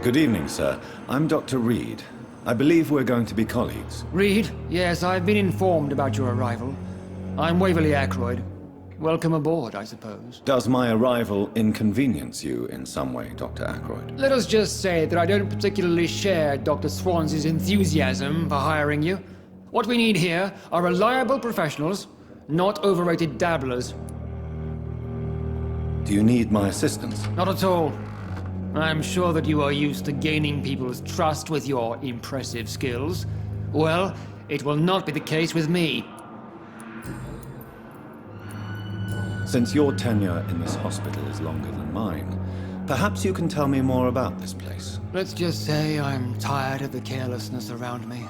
Good evening, sir. I'm Dr. Reed. I believe we're going to be colleagues. Reed? Yes, I've been informed about your arrival. I'm Waverly Ackroyd. Welcome aboard, I suppose. Does my arrival inconvenience you in some way, Dr. Ackroyd? Let us just say that I don't particularly share Dr. Swansea's enthusiasm for hiring you. What we need here are reliable professionals, not overrated dabblers. Do you need my assistance? Not at all. I'm sure that you are used to gaining people's trust with your impressive skills. Well, it will not be the case with me. Since your tenure in this hospital is longer than mine, perhaps you can tell me more about this place. Let's just say I'm tired of the carelessness around me.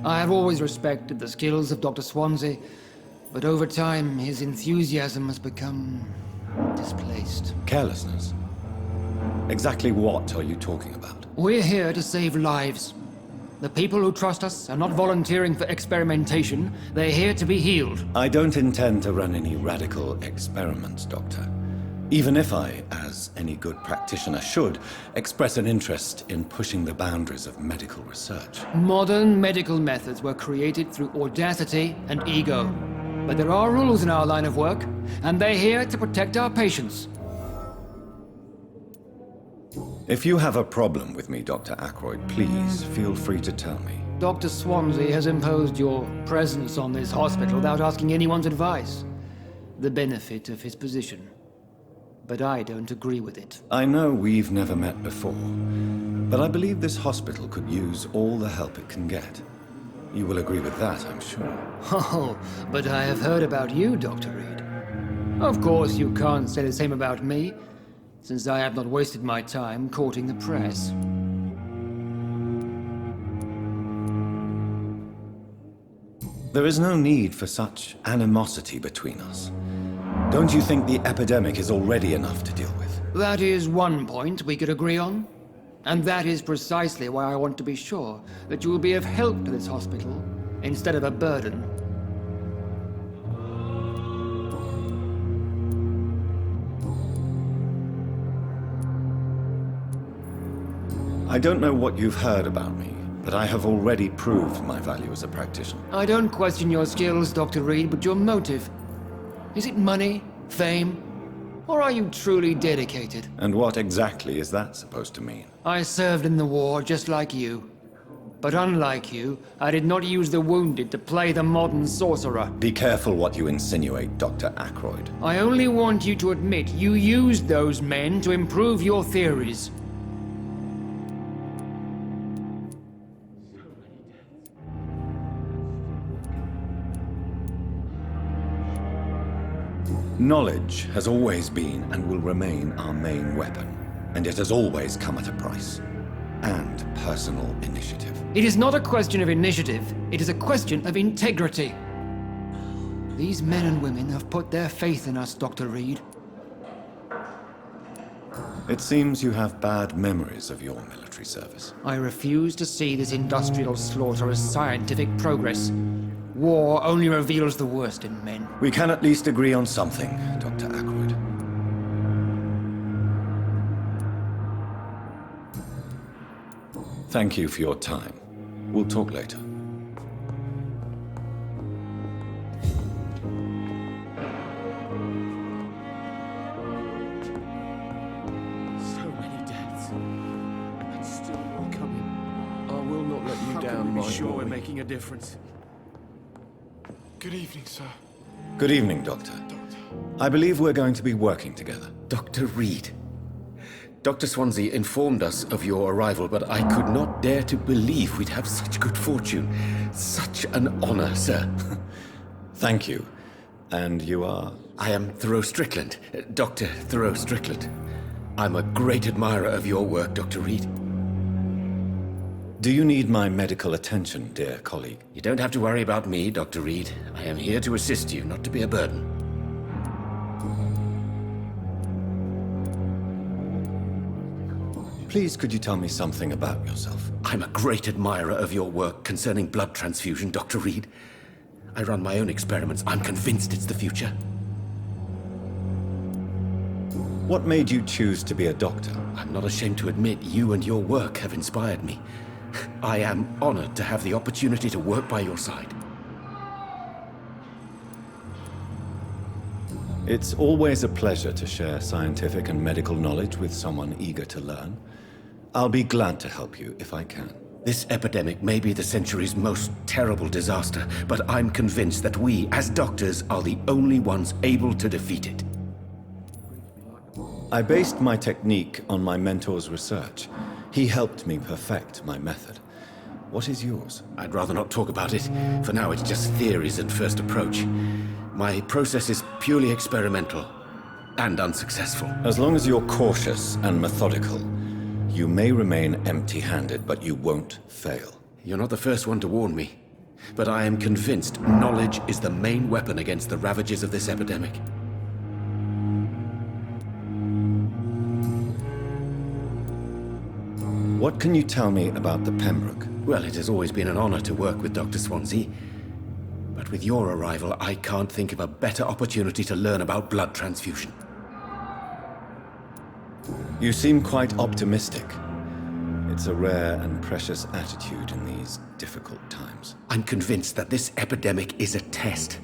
I have always respected the skills of Dr. Swansea, but over time his enthusiasm has become displaced. Carelessness? Exactly what are you talking about? We're here to save lives. The people who trust us are not volunteering for experimentation. They're here to be healed. I don't intend to run any radical experiments, Doctor. Even if I, as any good practitioner should, express an interest in pushing the boundaries of medical research. Modern medical methods were created through audacity and ego. But there are rules in our line of work, and they're here to protect our patients. If you have a problem with me, Dr. Ackroyd, please feel free to tell me. Dr. Swansea has imposed your presence on this hospital without asking anyone's advice. The benefit of his position. But I don't agree with it. I know we've never met before, but I believe this hospital could use all the help it can get. You will agree with that, I'm sure. Oh, but I have heard about you, Dr. Reed. Of course you can't say the same about me, since I have not wasted my time courting the press. There is no need for such animosity between us. Don't you think the epidemic is already enough to deal with? That is one point we could agree on. And that is precisely why I want to be sure that you will be of help to this hospital, instead of a burden. I don't know what you've heard about me, but I have already proved my value as a practitioner. I don't question your skills, Dr. Reed, but your motive. Is it money, fame, or are you truly dedicated? And what exactly is that supposed to mean? I served in the war just like you. But unlike you, I did not use the wounded to play the modern sorcerer. Be careful what you insinuate, Dr. Ackroyd. I only want you to admit you used those men to improve your theories. Knowledge has always been and will remain our main weapon, and it has always come at a price. And personal initiative. It is not a question of initiative, it is a question of integrity. These men and women have put their faith in us, Dr. Reed. It seems you have bad memories of your military service. I refuse to see this industrial slaughter as scientific progress. War only reveals the worst in men. We can at least agree on something, Dr. Ackroyd. Thank you for your time. We'll talk later. So many deaths. And still more coming. I will not let you down, my boy. Sure we're making a difference. Good evening, sir. Good evening, Doctor. I believe we're going to be working together. Dr. Reed. Dr. Swansea informed us of your arrival, but I could not dare to believe we'd have such good fortune. Such an honor, sir. Thank you. And you are? I am Thoreau Strickland, Dr. Thoreau Strickland. I'm a great admirer of your work, Dr. Reed. Do you need my medical attention, dear colleague? You don't have to worry about me, Dr. Reed. I am here to assist you, not to be a burden. Please, could you tell me something about yourself? I'm a great admirer of your work concerning blood transfusion, Dr. Reed. I run my own experiments. I'm convinced it's the future. What made you choose to be a doctor? I'm not ashamed to admit you and your work have inspired me. I am honored to have the opportunity to work by your side. It's always a pleasure to share scientific and medical knowledge with someone eager to learn. I'll be glad to help you if I can. This epidemic may be the century's most terrible disaster, but I'm convinced that we, as doctors, are the only ones able to defeat it. I based my technique on my mentor's research. He helped me perfect my method. What is yours? I'd rather not talk about it. For now, it's just theories and first approach. My process is purely experimental and unsuccessful. As long as you're cautious and methodical, you may remain empty-handed, but you won't fail. You're not the first one to warn me, but I am convinced knowledge is the main weapon against the ravages of this epidemic. What can you tell me about the Pembroke? Well, it has always been an honor to work with Dr. Swansea. But with your arrival, I can't think of a better opportunity to learn about blood transfusion. You seem quite optimistic. It's a rare and precious attitude in these difficult times. I'm convinced that this epidemic is a test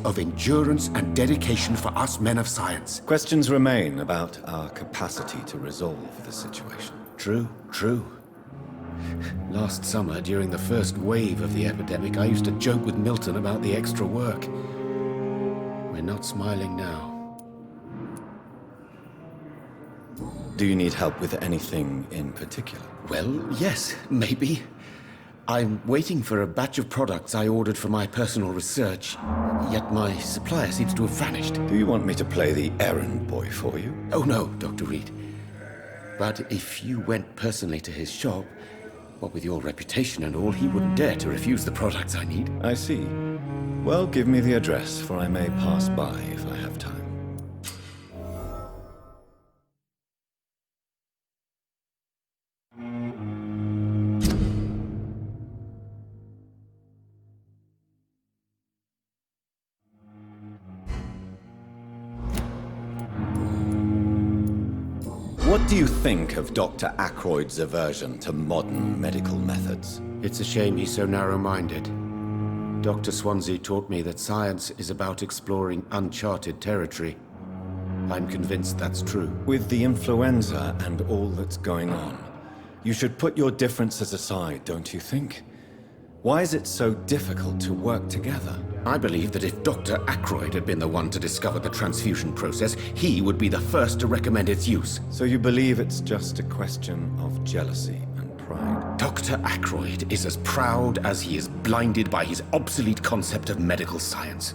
of endurance and dedication for us men of science. Questions remain about our capacity to resolve the situation. True. Last summer, during the first wave of the epidemic, I used to joke with Milton about the extra work. We're not smiling now. Do you need help with anything in particular? Well, yes, maybe. I'm waiting for a batch of products I ordered for my personal research, yet my supplier seems to have vanished. Do you want me to play the errand boy for you? Oh no, Dr. Reed. But if you went personally to his shop, what with your reputation and all, he wouldn't dare to refuse the products I need. I see. Well, give me the address, for I may pass by if I have time. What do you think of Dr. Ackroyd's aversion to modern medical methods? It's a shame he's so narrow-minded. Dr. Swansea taught me that science is about exploring uncharted territory. I'm convinced that's true. With the influenza and all that's going on, you should put your differences aside, don't you think? Why is it so difficult to work together? I believe that if Dr. Ackroyd had been the one to discover the transfusion process, he would be the first to recommend its use. So you believe it's just a question of jealousy and pride? Dr. Ackroyd is as proud as he is blinded by his obsolete concept of medical science.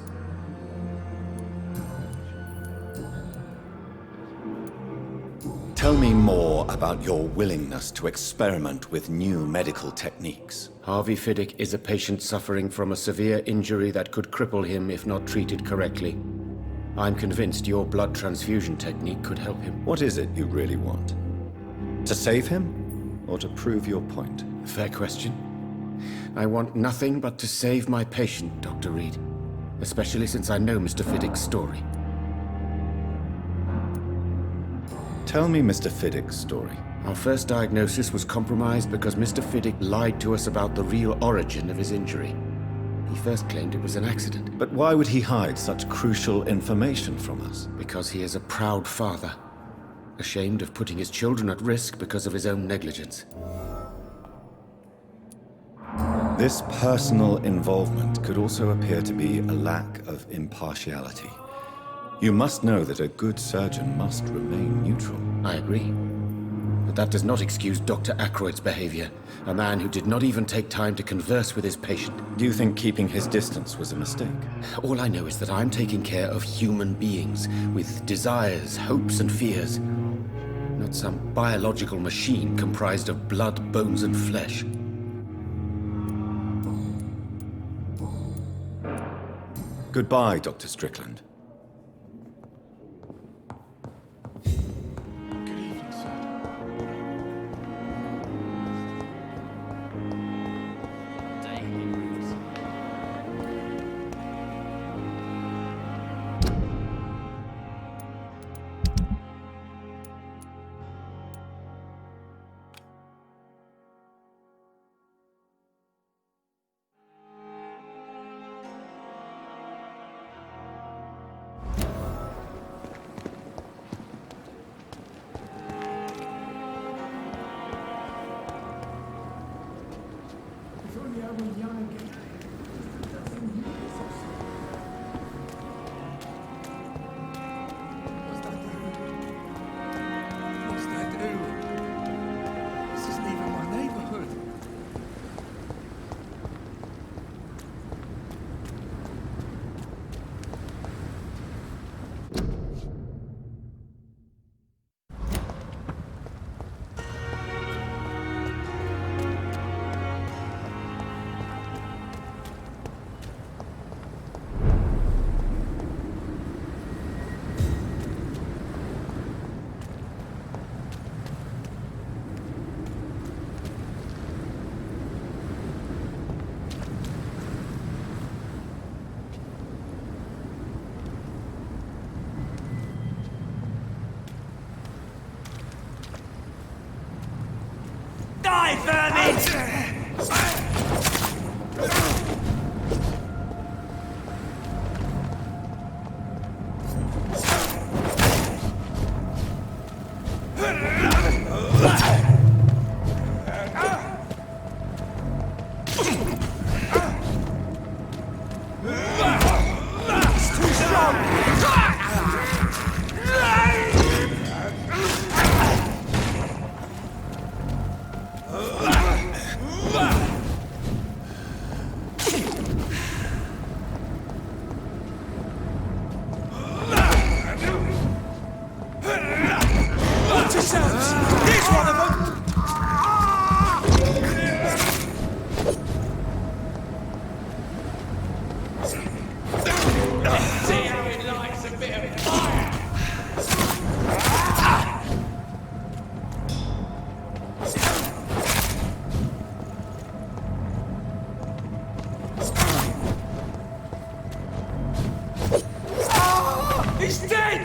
Tell me more about your willingness to experiment with new medical techniques. Harvey Fiddick is a patient suffering from a severe injury that could cripple him if not treated correctly. I'm convinced your blood transfusion technique could help him. What is it you really want? To save him, or to prove your point? Fair question. I want nothing but to save my patient, Dr. Reed. Especially since I know Mr. Fiddick's story. Tell me Mr. Fiddick's story. Our first diagnosis was compromised because Mr. Fiddick lied to us about the real origin of his injury. He first claimed it was an accident. But why would he hide such crucial information from us? Because he is a proud father, ashamed of putting his children at risk because of his own negligence. This personal involvement could also appear to be a lack of impartiality. You must know that a good surgeon must remain neutral. I agree. But that does not excuse Dr. Ackroyd's behavior, a man who did not even take time to converse with his patient. Do you think keeping his distance was a mistake? All I know is that I'm taking care of human beings with desires, hopes, and fears. Not some biological machine comprised of blood, bones, and flesh. Goodbye, Dr. Strickland. Good evening, sir. He's dead! He's down!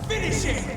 Finish it!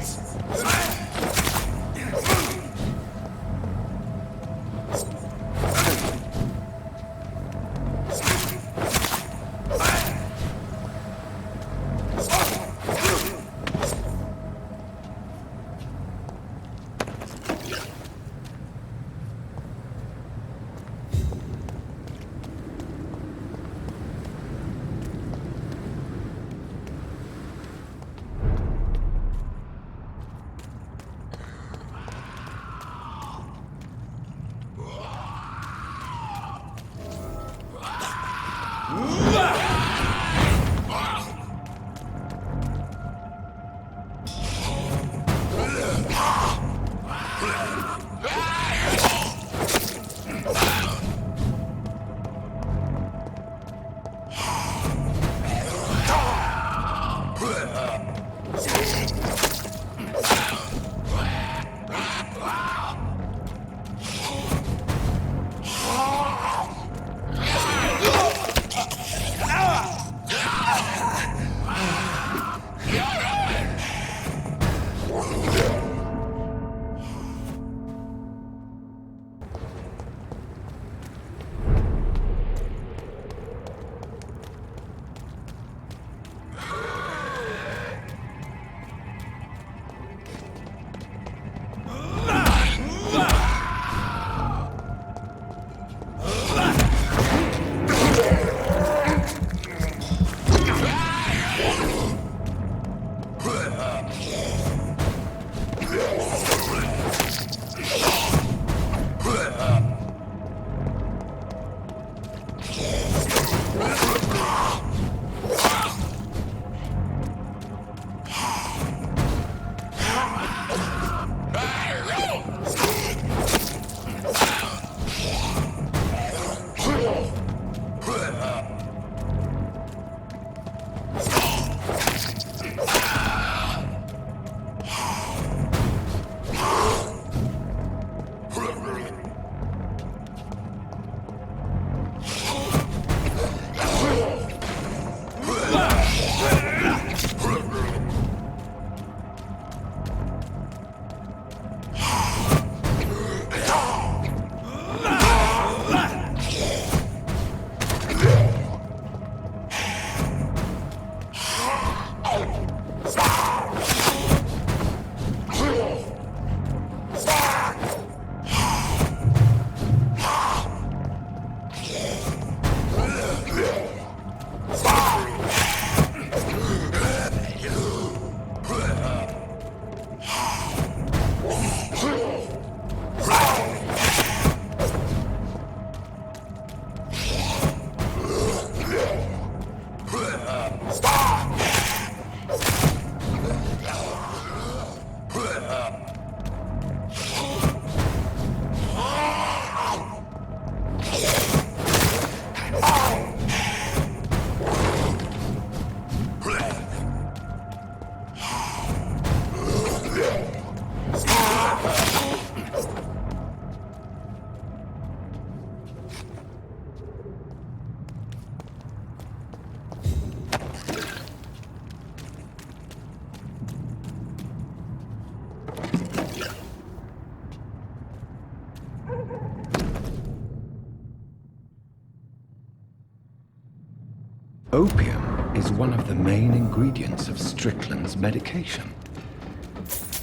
Opium is one of the main ingredients of Strickland's medication.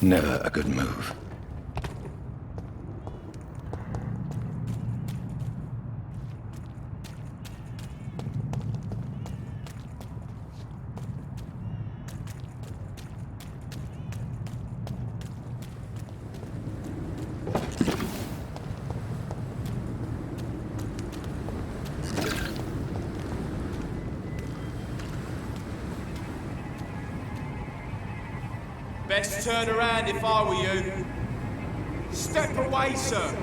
Never a good move. Best turn around if I were you. Step away, sir.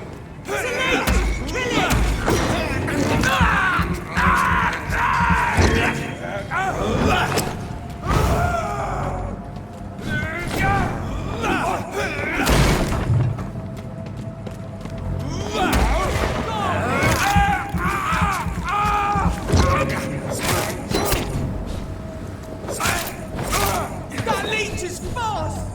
That leech is fast!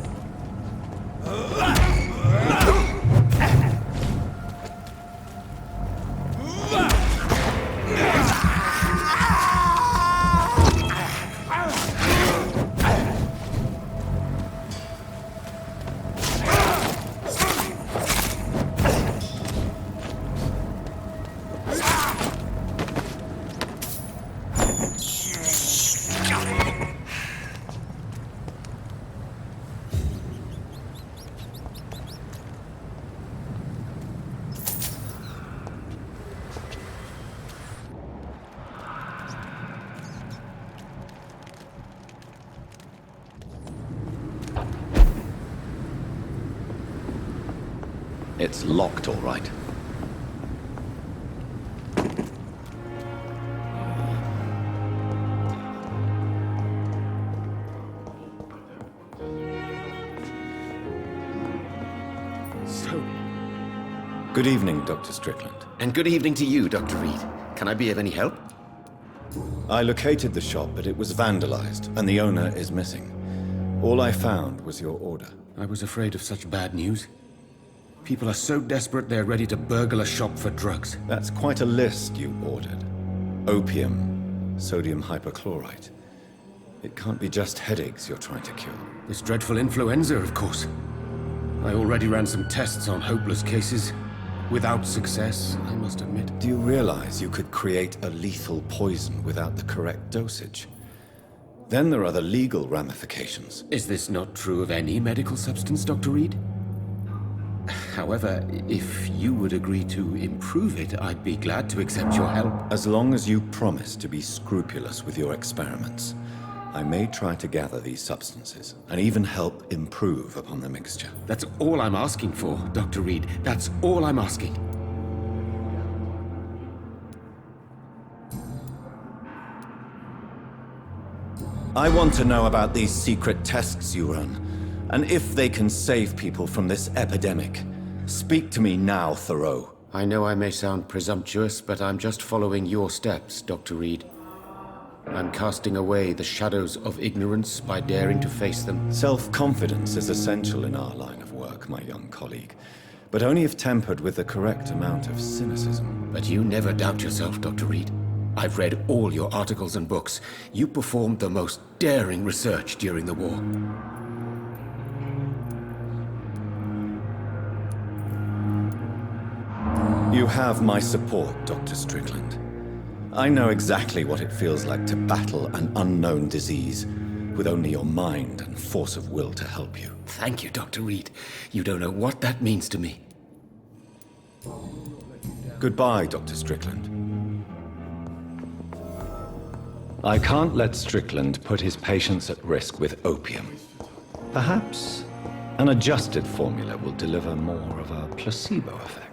It's locked, all right. Good evening, Dr. Strickland. And good evening to you, Dr. Reed. Can I be of any help? I located the shop, but it was vandalized, and the owner is missing. All I found was your order. I was afraid of such bad news. People are so desperate they're ready to burgle a shop for drugs. That's quite a list you ordered. Opium, sodium hypochlorite. It can't be just headaches you're trying to cure. This dreadful influenza, of course. I already ran some tests on hopeless cases. Without success, I must admit. Do you realize you could create a lethal poison without the correct dosage? Then there are the legal ramifications. Is this not true of any medical substance, Dr. Reed? However, if you would agree to improve it, I'd be glad to accept your help. As long as you promise to be scrupulous with your experiments, I may try to gather these substances, and even help improve upon the mixture. That's all I'm asking for, Dr. Reed. That's all I'm asking. I want to know about these secret tests you run, and if they can save people from this epidemic. Speak to me now, Thoreau. I know I may sound presumptuous, but I'm just following your steps, Dr. Reed. I'm casting away the shadows of ignorance by daring to face them. Self-confidence is essential in our line of work, my young colleague, but only if tempered with the correct amount of cynicism. But you never doubt yourself, Dr. Reed. I've read all your articles and books. You performed the most daring research during the war. You have my support, Dr. Strickland. I know exactly what it feels like to battle an unknown disease, with only your mind and force of will to help you. Thank you, Dr. Reed. You don't know what that means to me. Goodbye, Dr. Strickland. I can't let Strickland put his patients at risk with opium. Perhaps an adjusted formula will deliver more of a placebo effect.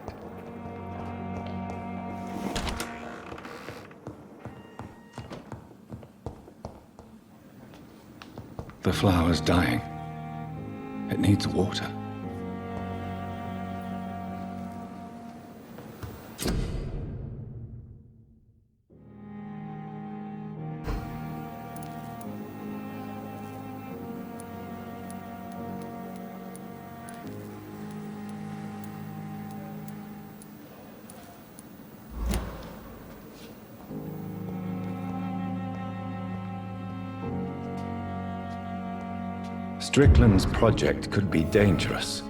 The flower's dying. It needs water. Strickland's project could be dangerous.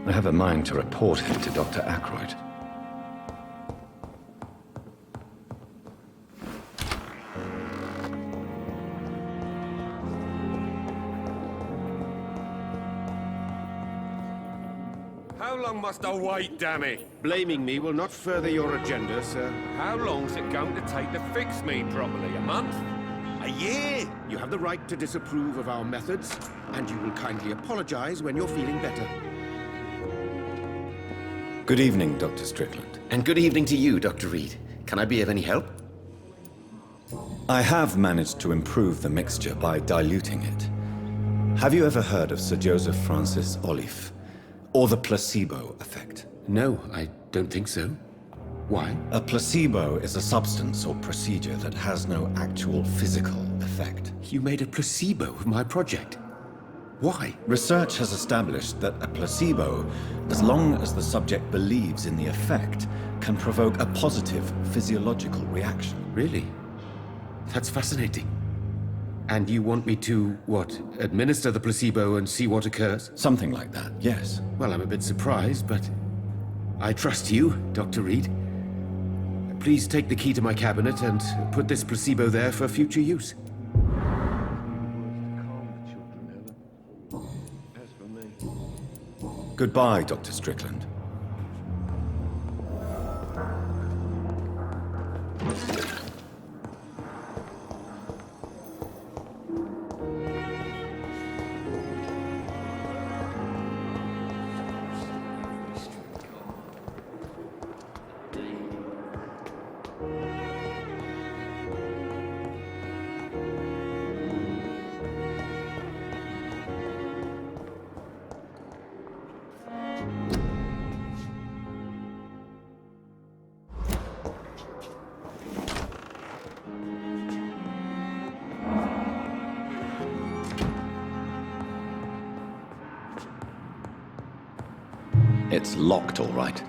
I have a mind to report him to Dr. Aykroyd. How long must I wait, damn it? Blaming me will not further your agenda, sir. How long's it going to take to fix me properly? A month? A year? You have the right to disapprove of our methods, and you will kindly apologize when you're feeling better. Good evening, Dr. Strickland. And good evening to you, Dr. Reed. Can I be of any help? I have managed to improve the mixture by diluting it. Have you ever heard of Sir Joseph Francis Olive? Or the placebo effect? No, I don't think so. Why? A placebo is a substance or procedure that has no actual physical effect. You made a placebo of my project. Why? Research has established that a placebo, as long as the subject believes in the effect, can provoke a positive physiological reaction. Really? That's fascinating. And you want me to, what, administer the placebo and see what occurs? Something like that, yes. Well, I'm a bit surprised, but I trust you, Dr. Reed. Please take the key to my cabinet and put this placebo there for future use. Goodbye, Dr. Strickland. It's locked, all right.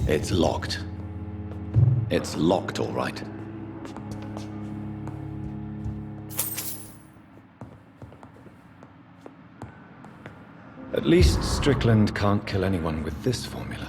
It's locked. It's locked, all right. At least Strickland can't kill anyone with this formula.